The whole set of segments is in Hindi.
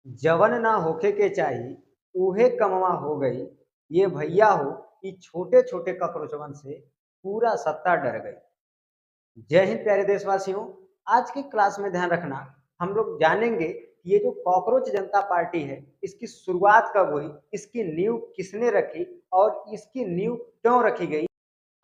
जवन ना होखे के चाही उहे कमवा हो गई। ये भैया हो कि छोटे छोटे ककरोचवन से पूरा सत्ता डर गई। जय हिंद प्यारे देशवासियों। आज की क्लास में ध्यान रखना, हम लोग जानेंगे कि ये जो कॉकरोच जनता पार्टी है इसकी शुरुआत कब हुई, इसकी नींव किसने रखी और इसकी नींव क्यों रखी गई।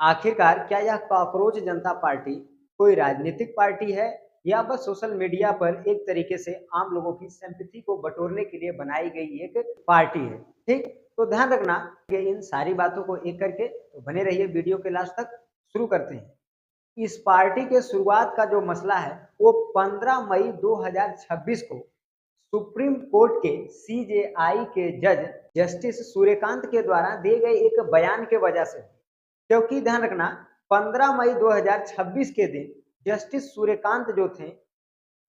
आखिरकार क्या यह कॉकरोच जनता पार्टी कोई राजनीतिक पार्टी है या बस सोशल मीडिया पर एक तरीके से आम लोगों की सिंपैथी को बटोरने के लिए बनाई गई एक पार्टी है। ठीक, तो ध्यान रखना कि इन सारी बातों को एक करके तो बने रहिए वीडियो के लास्ट तक। शुरू करते हैं। इस पार्टी के शुरुआत का जो मसला है वो 15 मई 2026 को सुप्रीम कोर्ट के सीजेआई के जज जस्टिस सूर्यकांत के द्वारा दिए गए एक बयान के वजह से। क्योंकि ध्यान रखना, 15 मई 2026 के दिन जस्टिस सूर्यकांत जो थे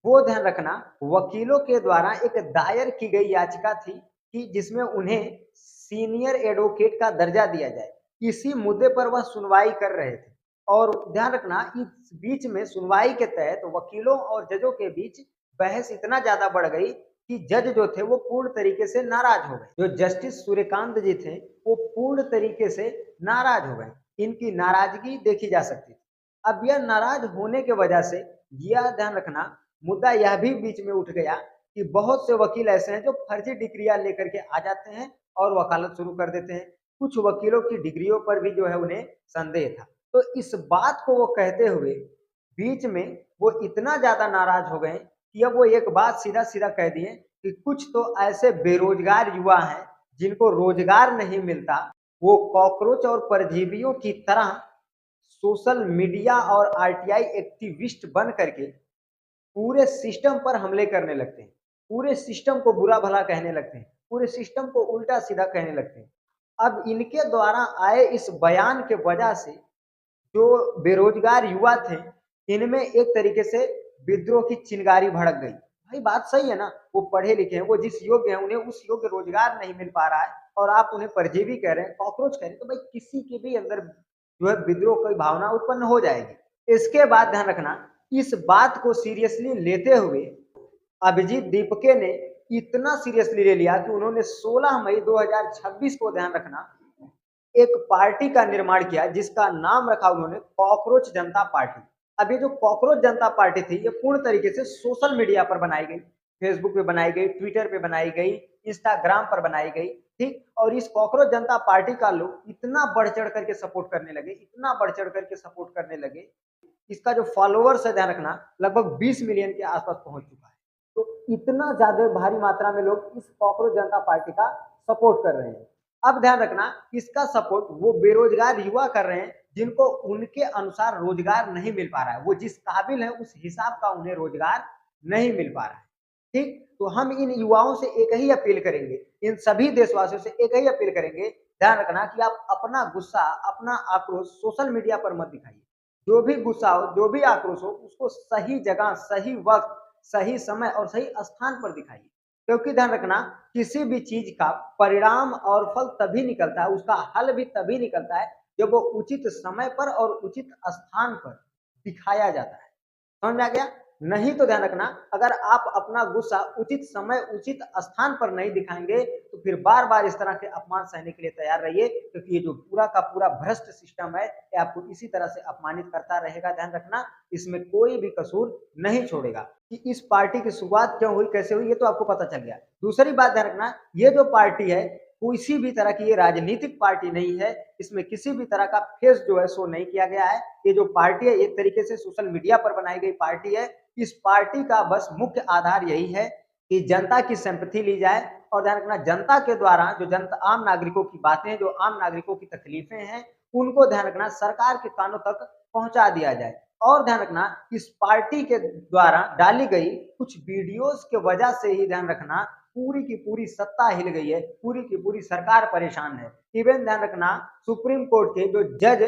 वो ध्यान रखना वकीलों के द्वारा एक दायर की गई याचिका थी कि जिसमें उन्हें सीनियर एडवोकेट का दर्जा दिया जाए। इसी मुद्दे पर वह सुनवाई कर रहे थे और ध्यान रखना इस बीच में सुनवाई के तहत वकीलों और जजों के बीच बहस इतना ज्यादा बढ़ गई कि जज जो थे वो पूर्ण तरीके से नाराज हो गए। जो जस्टिस सूर्यकांत जी थे वो पूर्ण तरीके से नाराज हो गए। इनकी नाराजगी देखी जा सकती थी। अब यह नाराज होने के वजह से यह ध्यान रखना मुद्दा यह भी बीच में उठ गया कि बहुत से वकील ऐसे हैं जो फर्जी डिग्रियां लेकर के आ जाते हैं और वकालत शुरू कर देते हैं। कुछ वकीलों की डिग्रियों पर भी जो है उन्हें संदेह था। तो इस बात को वो कहते हुए बीच में वो इतना ज्यादा नाराज हो गए कि अब वो एक बात सीधा सीधा कह दिए कि कुछ तो ऐसे बेरोजगार युवा हैं जिनको रोजगार नहीं मिलता, वो कॉकरोच और परजीवियों की तरह सोशल मीडिया और आरटीआई एक्टिविस्ट बन करके पूरे सिस्टम पर हमले करने लगते हैं, पूरे सिस्टम को बुरा भला कहने लगते हैं, पूरे सिस्टम को उल्टा सीधा कहने लगते हैं। अब इनके द्वारा आए इस बयान के वजह से जो बेरोजगार युवा थे इनमें एक तरीके से विद्रोह की चिंगारी भड़क गई। भाई बात सही है ना, वो पढ़े लिखे हैं, वो जिस योग्य है उन्हें उस योग्य रोजगार नहीं मिल पा रहा है और आप उन्हें परजीवी कह रहे हैं, कॉकरोच कह रहे हैं, तो भाई किसी के भी अंदर जो है विद्रोह की भावना उत्पन्न हो जाएगी। इसके बाद ध्यान रखना, इस बात को सीरियसली लेते हुए अभिजीत दीपके ने इतना सीरियसली ले लिया कि उन्होंने 16 मई 2026 को ध्यान रखना एक पार्टी का निर्माण किया जिसका नाम रखा उन्होंने कॉकरोच जनता पार्टी। अब ये जो कॉकरोच जनता पार्टी थी ये पूर्ण तरीके से सोशल मीडिया पर बनाई गई, फेसबुक पे बनाई गई, ट्विटर पे बनाई गई, इंस्टाग्राम पर बनाई गई। ठीक, और इस कॉकरोच जनता पार्टी का लोग इतना बढ़ चढ़ करके सपोर्ट करने लगे, इतना बढ़ चढ़ करके सपोर्ट करने लगे, इसका जो फॉलोअर्स है ध्यान रखना लगभग 20 मिलियन के आसपास पहुंच चुका है। तो इतना ज्यादा भारी मात्रा में लोग इस कॉकरोच जनता पार्टी का सपोर्ट कर रहे हैं। अब ध्यान रखना, इसका सपोर्ट वो बेरोजगार युवा कर रहे हैं जिनको उनके अनुसार रोजगार नहीं मिल पा रहा है, वो जिस काबिल है उस हिसाब का उन्हें रोजगार नहीं मिल पा रहा है। ठीक, तो हम इन युवाओं से एक ही अपील करेंगे, इन सभी देशवासियों से एक ही अपील करेंगे, ध्यान रखना कि आप अपना गुस्सा, अपना आक्रोश सोशल मीडिया पर मत दिखाइए। जो भी गुस्सा हो, जो भी आक्रोश हो, उसको सही जगह, सही वक्त, सही समय और सही स्थान पर दिखाइए। क्योंकि ध्यान रखना, किसी भी चीज का परिणाम और फल तभी निकलता है, उसका हल भी तभी निकलता है जब वो उचित समय पर और उचित स्थान पर दिखाया जाता है। समझ में आ गया? नहीं तो ध्यान रखना, अगर आप अपना गुस्सा उचित समय उचित स्थान पर नहीं दिखाएंगे तो फिर बार बार इस तरह के अपमान सहने के लिए तैयार रहिए, क्योंकि ये जो पूरा का पूरा भ्रष्ट सिस्टम है ये आपको इसी तरह से अपमानित करता रहेगा। ध्यान रखना, इसमें कोई भी कसूर नहीं छोड़ेगा। कि इस पार्टी की शुरुआत क्यों हुई, कैसे हुई, ये तो आपको पता चल गया। दूसरी बात ध्यान रखना, ये जो पार्टी है किसी भी तरह की ये राजनीतिक पार्टी नहीं है, इसमें किसी भी तरह का फेस जो है शो नहीं किया गया है। ये जो पार्टी है एक तरीके से सोशल मीडिया पर बनाई गई पार्टी है। इस पार्टी का बस मुख्य आधार यही है कि जनता की सिंपैथी ली जाए और ध्यान रखना जनता के द्वारा जो जनता आम नागरिकों की बातें, जो आम नागरिकों की तकलीफें हैं, उनको ध्यान रखना सरकार के कानों तक पहुंचा दिया जाए। और ध्यान रखना, इस पार्टी के द्वारा डाली गई कुछ वीडियोस के वजह से ही ध्यान रखना पूरी की पूरी सत्ता हिल गई है, पूरी की पूरी सरकार परेशान है। इवन ध्यान रखना, सुप्रीम कोर्ट के जो जज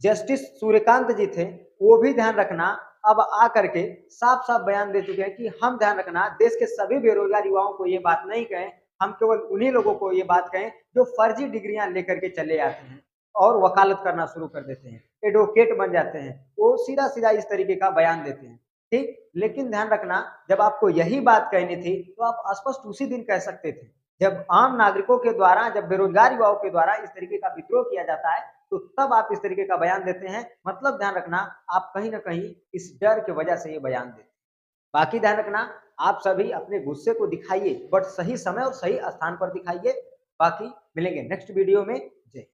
जस्टिस सूर्यकांत जी थे वो भी ध्यान रखना अब आ करके साफ साफ बयान दे चुके हैं कि हम ध्यान रखना देश के सभी बेरोजगार युवाओं को ये बात नहीं कहें, हम केवल उन्हीं लोगों को ये बात कहें जो फर्जी डिग्रियां लेकर के चले आते हैं और वकालत करना शुरू कर देते हैं, एडवोकेट बन जाते हैं, वो सीधा सीधा इस तरीके का बयान देते हैं। ठीक। लेकिन ध्यान रखना, जब आपको यही बात कहनी थी तो आप स्पष्ट उसी दिन कह सकते थे। जब आम नागरिकों के द्वारा, जब बेरोजगार युवाओं के द्वारा इस तरीके का विद्रोह किया जाता है, तो तब आप इस तरीके का बयान देते हैं। मतलब ध्यान रखना, आप कहीं न कहीं इस डर की वजह से ये बयान देते हैं। बाकी ध्यान रखना, आप सभी अपने गुस्से को दिखाइए, बट सही समय और सही स्थान पर दिखाइए। बाकी मिलेंगे नेक्स्ट वीडियो में। जय